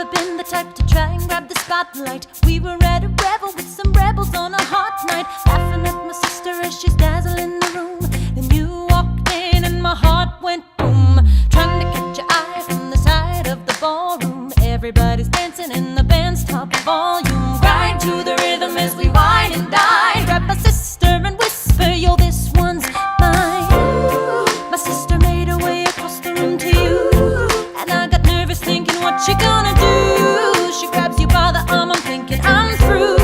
never been the type to try and grab the spotlight. We were at a revel with some rebels on a hot night, laughing at my sister as she's dazzling the room. Then you walked in and my heart went boom, trying to catch your eye from the side of the ballroom. Everybody's dancing and the band's top volume. Grind to the rhythm as we wine and dine. Grab my sister and whisper, yo, this one's mine. My sister made her way across the room to you, and I got nervous thinking, what you gonna do? She grabs you by the arm, I'm thinking I'm through.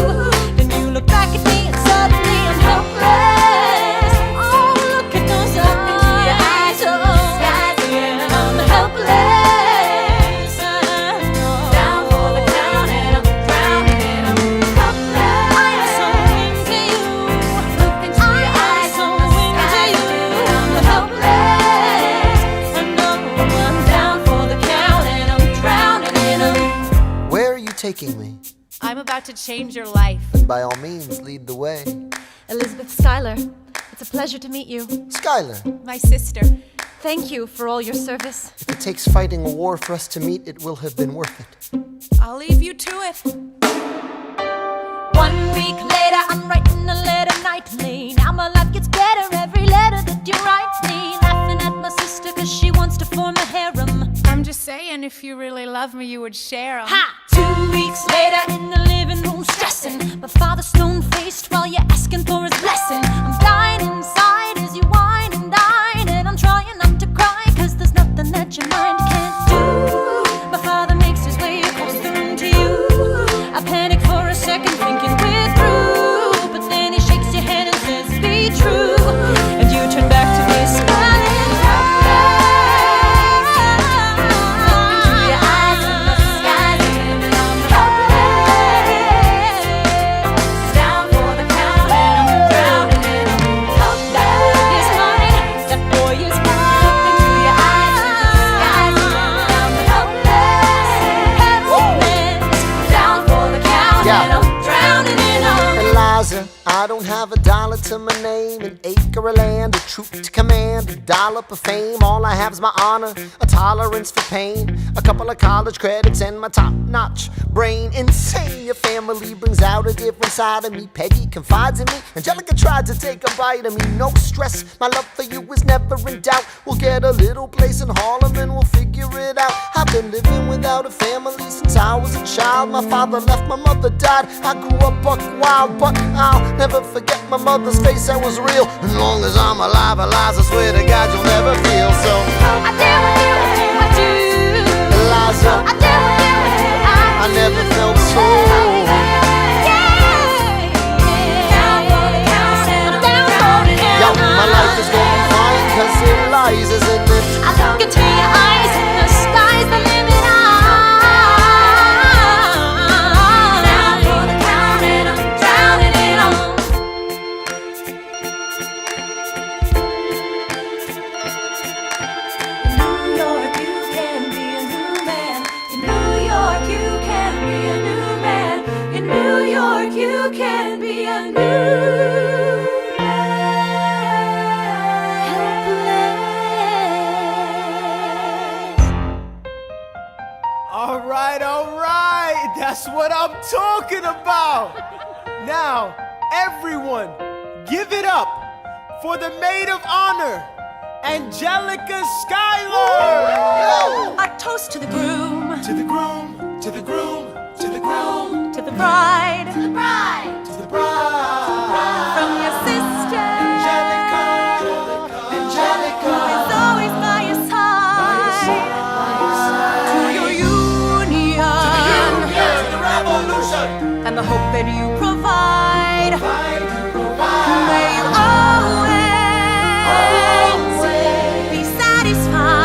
Then you look back at me and suddenly I'm helpless. Oh, look at those eyes, oh, yeah, I'm helpless. Down for the count and I'm drowning and I'm helpless. I'm so into you. Look into your eyes, so into you. I'm helpless. I know I'm down for the count and I'm drowning and I'm. Where are you taking me? I'm about to change your life. Then by all means, lead the way. Elizabeth Scyhler, it's a pleasure to meet you. Scyhler, My sister. Thank you for all your service. if it takes fighting a war for us to meet, it will have been worth it. I'll leave you to it. 1 week later, I'm writing a letter nightly. Now my life gets better every letter that you write me. Laughing at my sister cause she wants to form a harem. I'm just saying, if you really love me, you would share 'em. Ha! 2 weeks later in the living room stressing. My father's stone-faced while you're asking for his blessing. I'm dying inside as you whine and dine, and I'm trying not to cry cause there's nothing that your mind can't do. My father makes his way across the room to you. I panic for a second thinking we're through, but then he shakes your hand and says be true, and you turn back to me smiling. I don't have $1 to my name, an acre of land, a troop to command, $1 for fame. All I have is my honor, a tolerance for pain, a couple of college credits and my top-notch brain. Insane, your family brings out a different side of me. Peggy confides in me, Angelica tried to take a bite of me. No stress, my love for you is never in doubt. We'll get a little place in Harlem and we'll figure it out. I've been living without a family since I was a child. My father left, my mother died. I grew up buck wild, but I'll never forget my mother's face, that was real. As long as I'm alive, Eliza, I swear to God you'll never feel. So I dare with you, I do. Eliza, I dare with you, I never felt so. Yo, my life is gonna be fine, cause Eliza's in it. I look into your eyes and the sky's the limit. You can be a new All right, that's what I'm talking about. Now, everyone, give it up for the maid of honor, Angelica Scyhler. A toast to the groom, To the groom, to the groom, to the groom, to the bride, to the bride, to the bride. from your sister, Angelica, who Angelica, is always by your side, to your union, to the revolution. and the hope that you provide. Provide, provide. May you always be satisfied.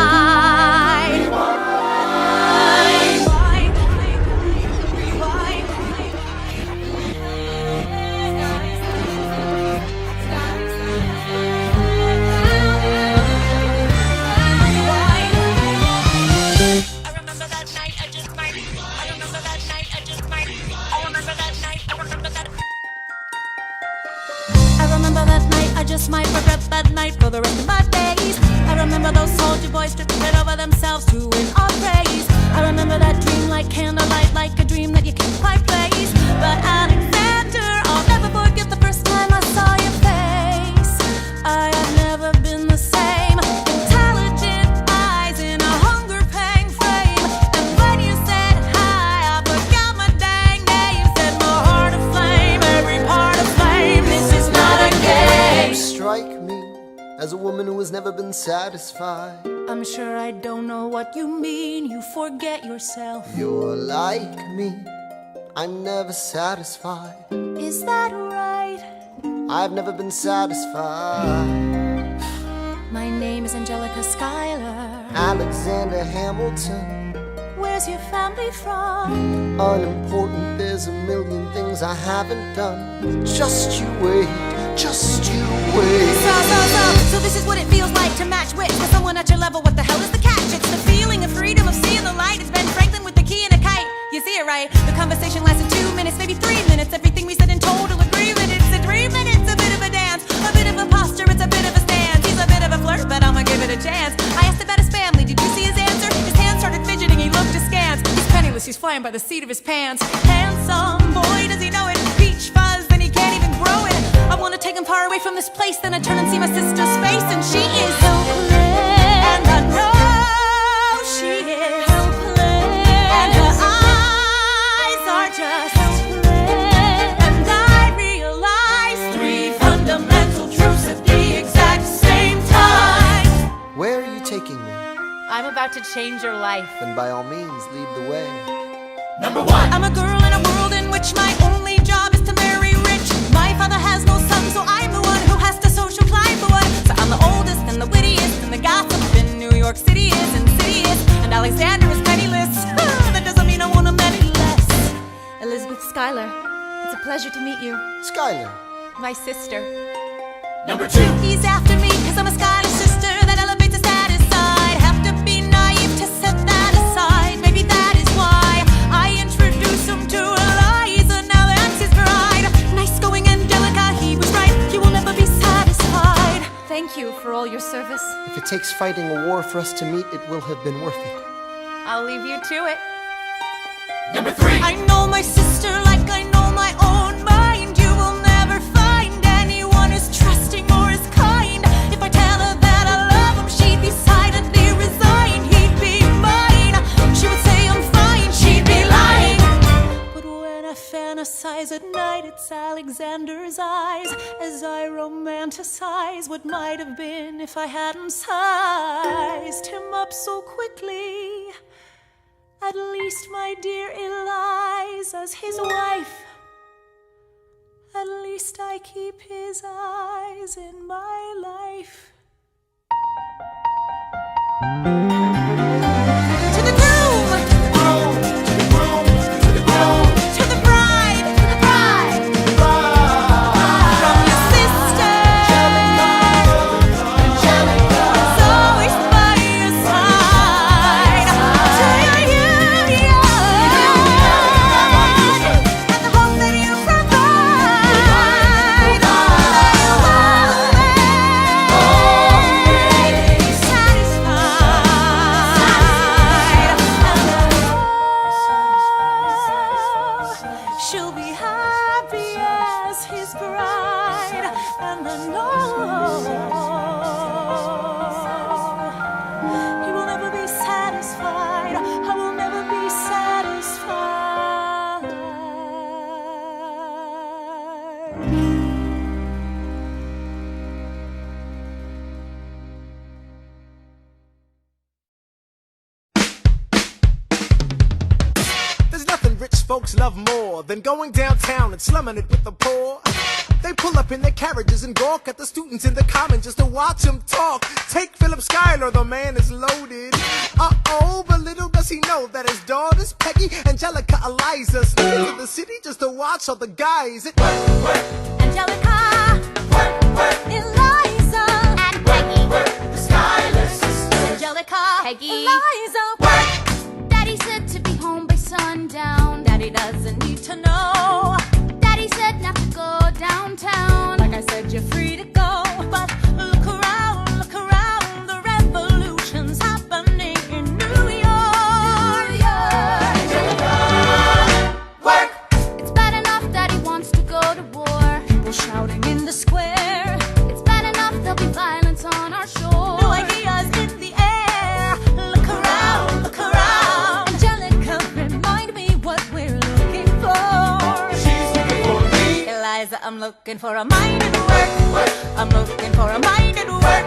Just might regret that night for the rest of my days. I remember those soldier boys tripping over themselves to win our praise. I remember that dream like candlelight never been satisfied. I'm sure I don't know what you mean. You forget yourself. You're like me, I'm never satisfied. Is that right? I've never been satisfied. My name is Angelica Schuyler. Alexander Hamilton. Where's your family from? Unimportant, there's a million things I haven't done. Just you wait, just you wait. So this is what it feels like to match wits with someone at your level. What the hell is the catch? It's the feeling of freedom, of seeing the light. It's Ben Franklin with the key and a kite. You see it right? The conversation lasted 2 minutes, maybe 3 minutes. Everything we said in total agreement. It's a 3 minutes, a bit of a dance, a bit of a posture, it's a bit of a stance. He's a bit of a flirt, but I'ma give it a chance. I asked about his family, did you see his answer? His hands started fidgeting, he looked askance. He's penniless, he's flying by the seat of his pants. Handsome boy, does he know it? Peach fuzz, then he can't even grow it. I wanna take him far away from this place, then I turn and see my sister's face, and she is helpless. And I know she is helpless. And her eyes are just helpless. And I realize 3 fundamental truths at the exact same time. Where are you taking me? I'm about to change your life. Then by all means, lead the way. Number 1. I'm a girl in a world in which my only job is to marry rich. My father has no son, so I'm the one who has to social climb for one. So I'm the oldest and the wittiest, and the gossip in New York City is insidious. And Alexander is penniless. That doesn't mean I want him any less. Elizabeth Schuyler, it's a pleasure to meet you. Schuyler. My sister. Number 2. He's after me, cause I'm a Schuyler sister that elevates a status side. Have to be naive to set that aside. Maybe that is why I introduce him to Eliza. Now that's his bride. Nice going, Angelica, he was right. You will never be satisfied. Thank you for all your service. If it takes fighting a war for us to meet, it will have been worth it. I'll leave you to it. Number 3. I know my sister like I know my own mind. You will never find anyone as trusting or as kind. If I tell her that I love him, she'd be silently resigned. He'd be mine. She would say I'm fine. She'd be lying. But when I fantasize at night, it's Alexander's eyes as I romanticize what might have been if I hadn't sized him up so quickly. At least, my dear Eliza's his wife. At least I keep his eyes in my life. To the groom, to the bride, from your sister, who's always by your side, to your union, and the hope that you provide. You will be satisfied. She'll be happy as his bride, and I know he will never be satisfied. I will never be satisfied. There's nothing rich folks love more than going downtown and slumming it with the poor. They pull up in their carriages and gawk at the students in the common just to watch them talk. Take Philip Schuyler, the man is loaded. Uh-oh, but little does he know that his daughters, Peggy, Angelica, Eliza, sneak into the city just to watch all the guys. Angelica, Eliza, and Peggy, The Schuyler sisters. Angelica, Peggy. Eliza, Daddy said to be home by sundown. Daddy doesn't need to know. Daddy said not to go downtown. Like I said, you're free to go. But look around, the revolution's happening in New York. Work! It's bad enough Daddy wants to go to war. People shouting in the square. It's bad enough there'll be violence on our shore. No ideas in the air. Look around, Angelica, remind me what we're looking for. She's looking for me. Eliza, I'm looking for a mind at work. I'm looking for a mind at work.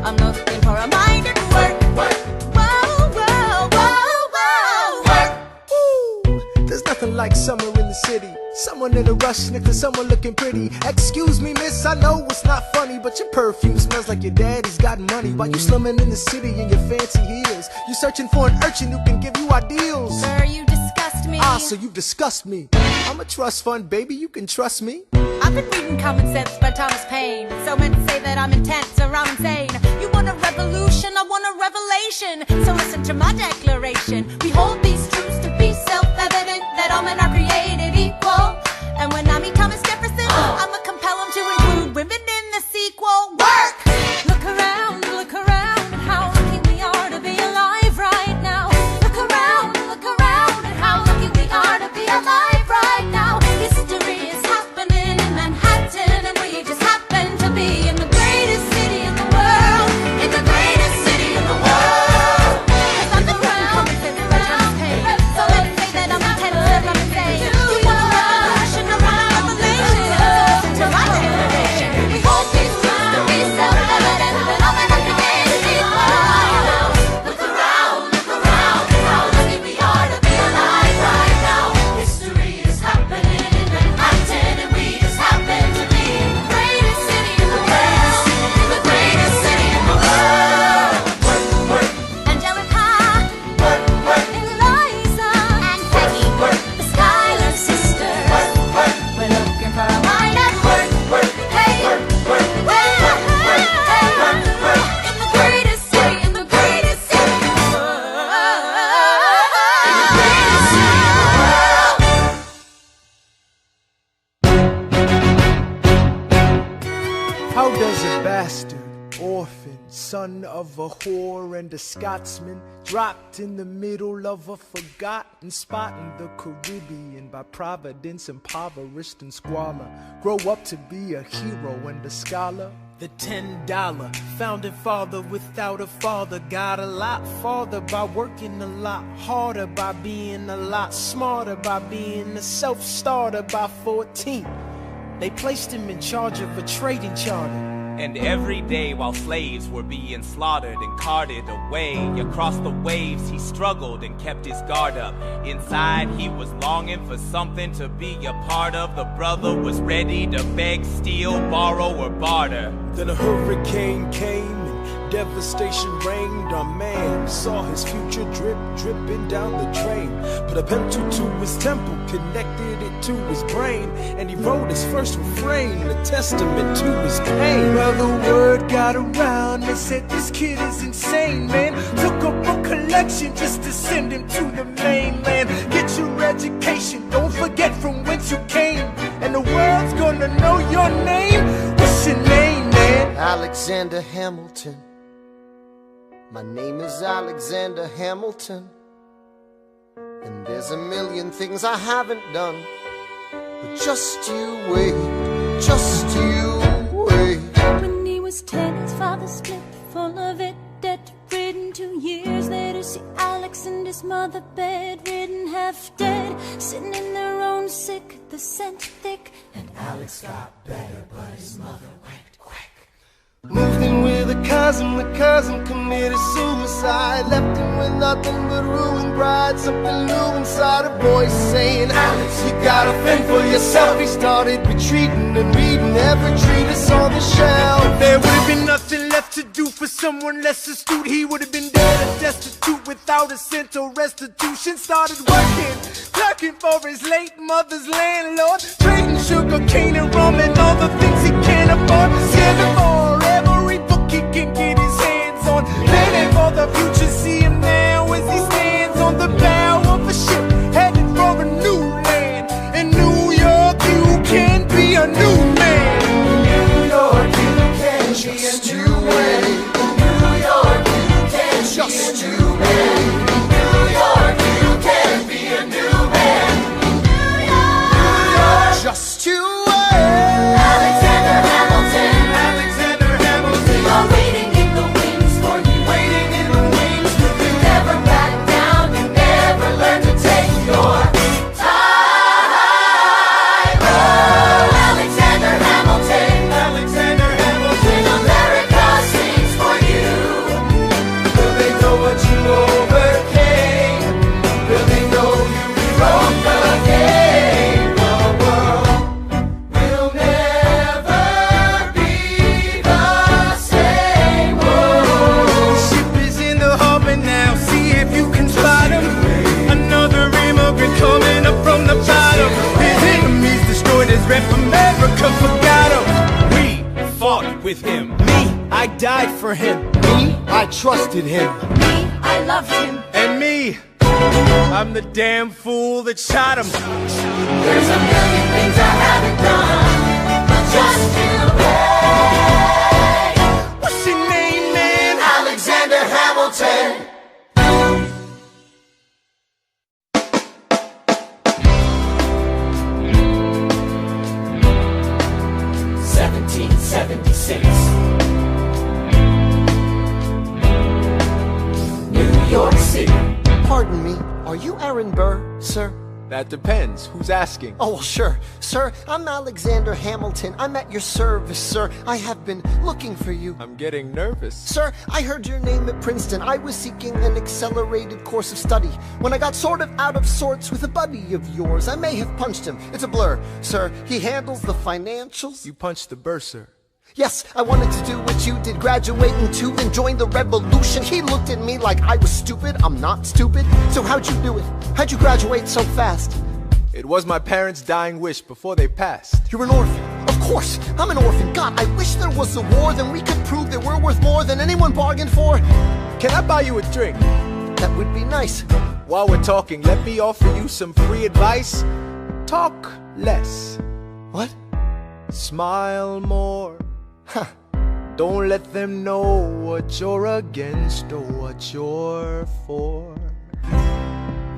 I'm looking for a mind at work. Whoa, whoa, whoa, whoa, work. Ooh, there's nothing like summer in the city. Someone in a rush next to someone looking pretty. Excuse me, miss, I know it's not funny, but your perfume smells like your daddy's got money. While you slumming in the city in your fancy heels, you searching for an urchin who can give you ideals. Sir, you disgust me. Ah, so you disgust me. I'm a trust fund, baby, you can trust me. I've been reading Common Sense by Thomas Paine. So men say that I'm intense or I'm insane. You want a revolution, I want a revelation. So listen to my declaration. We hold these truths to be self-evident, that all men are created equal. And when I meet Thomas Jefferson, I'ma compel him to include women in the sequel. Work! Look around at how lucky we are to be alive right now. Look around at how lucky we are to be alive right now. History is happening in Manhattan, and we just happen to be in the greatest city in the world. In the greatest city in the world. 'Cause I'm around, so let's say that I'm intense or I'm insane. You want a revolution, I want a revelation. Listen to my declaration. We hold these truths to be self-evident, that all men are created equal. Look around at how lucky we are to be alive right now. History is happening in Manhattan, and we just happen to be in the greatest city in the world. In the greatest city in the world. Angelica, Eliza, and Peggy, the Scyhler sisters. We're looking for a mind at work. Hey, in the greatest city, in the greatest city in the world. In the greatest city in the world. How does a bastard, orphan, son of a whore and a Scotsman, dropped in the middle of a forgotten spot in the Caribbean, by providence impoverished and squalor, grow up to be a hero and a scholar? The $10 founding father without a father got a lot farther by working a lot harder, by being a lot smarter, by being a self-starter. By 14, they placed him in charge of a trading charter. And every day while slaves were being slaughtered and carted away across the waves, he struggled and kept his guard up. Inside he was longing for something to be a part of. The brother was ready to beg, steal, borrow, or barter. Then a hurricane came and devastation reigned. Our man saw his future dripping down the drain. Put a pencil to his temple, connected it to his brain, and he wrote his first refrain, a testament to his pain. Well, the word got around, they said this kid is insane, man. Took up a collection just to send him to the mainland. Get your education, don't forget from whence you came, and the world's gonna know your name. What's your name, man? Alexander Hamilton. My name is Alexander Hamilton. And there's a million things I haven't done. But just you wait, just you wait. When he was 10, his father split, full of it, debt-ridden. 2 years later, see Alex and his mother bedridden, half dead, sitting in their own sick, the scent thick. And Alex got better, but his mother went quick. Moved in with a cousin, the cousin committed suicide. Left him with nothing but ruined pride. Something new inside a voice saying, Alex, you gotta fend for yourself. He started retreating and reading every treatise on the shelf. There would have been nothing left to do for someone less astute. He would have been dead and destitute without a cent or restitution. Started working, clerking for his late mother's landlord, trading sugar cane and rum and all the things he can't afford. Scamming for every book he can get his hands on. Planning for the future, see him now as he stands on the bow of a ship, headed for a new land. In New York, you can be a new man. In New York, you can be a new man. In New York, you can just be a new man. In New York, you can be a new man. New York, Just you wait. Alexander Hamilton, Alexander Hamilton, you're waiting in the wings for you. waiting in the wings for you. Never back down, you never with him. Me, I died for him. Me, I trusted him. Me, I loved him. And me, I'm the damn fool that shot him. There's a million things I haven't done, but just you wait. What's your name, man? Alexander Hamilton. 1776, New York City. Pardon me, are you Aaron Burr, sir? That depends. Who's asking? Oh, well, sure. Sir, I'm Alexander Hamilton. I'm at your service, sir. I have been looking for you. I'm getting nervous. Sir, I heard your name at Princeton. I was seeking an accelerated course of study. When I got sort of out of sorts with a buddy of yours, I may have punched him. It's a blur. Sir, he handles the financials. You punched the bursar. Yes, I wanted to do what you did, graduate in 2 and join the revolution. He looked at me like I was stupid. I'm not stupid. So how'd you do it? How'd you graduate so fast? It was my parents' dying wish before they passed. You're an orphan. Of course, I'm an orphan. God, I wish there was a war, then we could prove that we're worth more than anyone bargained for. Can I buy you a drink? That would be nice. While we're talking, let me offer you some free advice. Talk less. What? Smile more. Huh. Don't let them know what you're against or what you're for.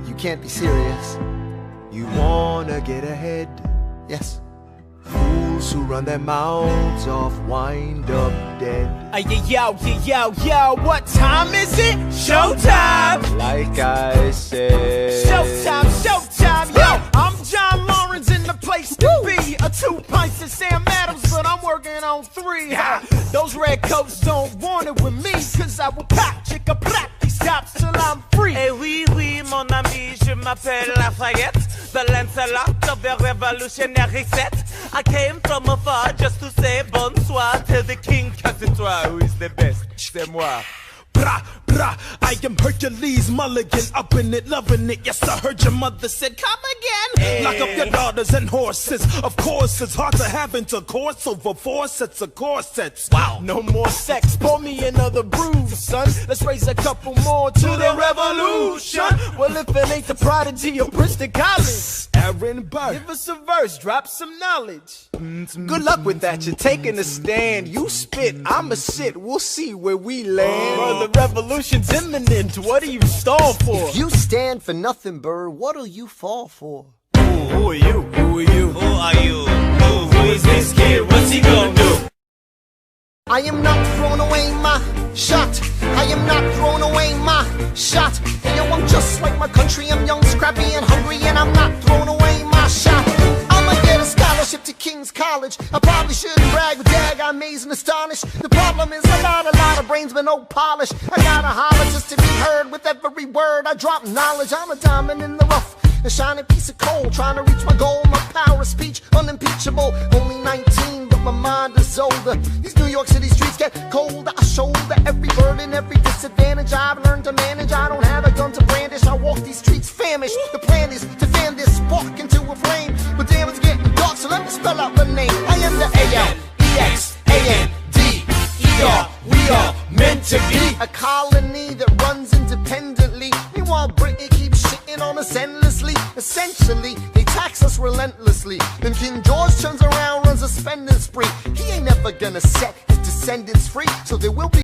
You can't be serious. You wanna get ahead. Yes. Fools who run their mouths off wind up dead. Yo, what time is it? Showtime! Like I said. Showtime, yo! I'm John Lawrence in the place to be. 2 pints of Sam Adams, but I'm working on 3. Those red coats don't want it with me, cause I will pop, chicka plop these cops till I'm free. Eh oui, mon ami, je m'appelle Lafayette, the Lancelot of the revolutionary set. I came from afar just to say bonsoir to the king, cause it's toi who is the best, c'est moi. Brah, brah, I am Hercules Mulligan, up in it, loving it. Yes, I heard your mother said, come again. Lock up your daughters and horses. Of course, it's hard to have intercourse over 4 sets of corsets. Wow. No more sex, pour me another brew, son. Let's raise a couple more to the revolution. Well, if it ain't the prodigy of Princeton College, Aaron Burr. give us a verse, drop some knowledge. Good luck with that, you're taking a stand. You spit, I'ma sit, we'll see where we land. The revolution's imminent, what do you stall for? If you stand for nothing, Burr, what'll you fall for? Who are you? Who are you? Who are you? Who is this kid? What's he gonna do? I am not throwing away my shot. I am not throwing away my shot. And yo, I'm just like my country. I'm young, scrappy, and hungry, and I'm not throwing away my shot. I'ma get a scholarship to King's College. I probably shouldn't brag, but dag, I'm amazed and astonished. The problem is I got a lot of brains but no polish. I gotta holler just to be heard. With every word I drop knowledge. I'm a diamond in the rough, a shining piece of coal, trying to reach my goal. My power of speech unimpeachable. Only 19, but my mind is older. These New York City streets get colder. I shoulder every burden, every disadvantage I've learned to manage. I don't have a gun to brandish. I walk these streets famished. The plan is to fan this spark into a flame. But damn, it's getting dark, so let me spell out the name. I am the A-L-E-X-A-N-D-E-R. We are meant to be a colony that runs independently. Meanwhile, Britain keeps shitting on us endlessly. Essentially, they tax us relentlessly. Then King George turns around, runs a spending spree. He ain't never gonna set his descendants free, so there will be